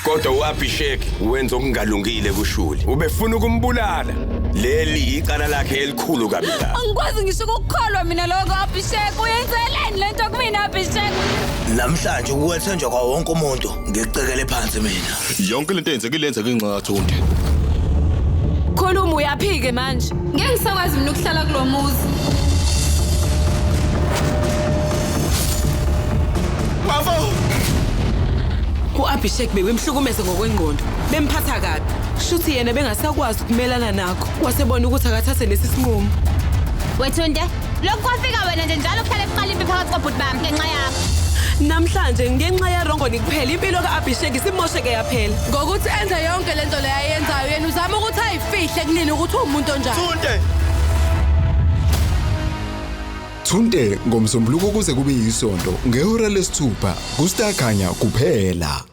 Kodwa uAbhishek wenza okungalungile kuShuli. Ubefuna ukumbulala. Leli icala lakhe elikhulu kabi la. Angikwazi ngisho ukukholwa mina lokho Abhishek. Uyenzeleni lento kumina Abhishek? Namhlanje ukwethenjwa kwa wonke umuntu ngicekele phansi mina. Yonke lento eyenzekile ngenxa kaThunde. Khuluma uyaphike manje. Ngeke ngisakwazi mina ukuhlala kulomuzi. Bafo! uAbhishek bewemhlukumeze ngokwengqondo bemphatha kabi shuthi yena bengasakwazi ukumelana nakho wasebona ukuthi akathathe lesi sinqumo. Wethunde, lokho kwafika wena nje njalo kuhlale eqalimbi phakathi kobhuti bami ngenxa yakho. Namhlanje ngenxa yaRongoni kuphela impilo kaAbhishek isimosheke yaphela Ngokuthi enze yonke lento le ayenzayo yena uzama ukuthi ayifihle kunini ukuthi umuntu onjani. Thunde! Thunde ngomsombuluko kuze kube yisonto ngehora lesithupha kuStar Khanya kuphela.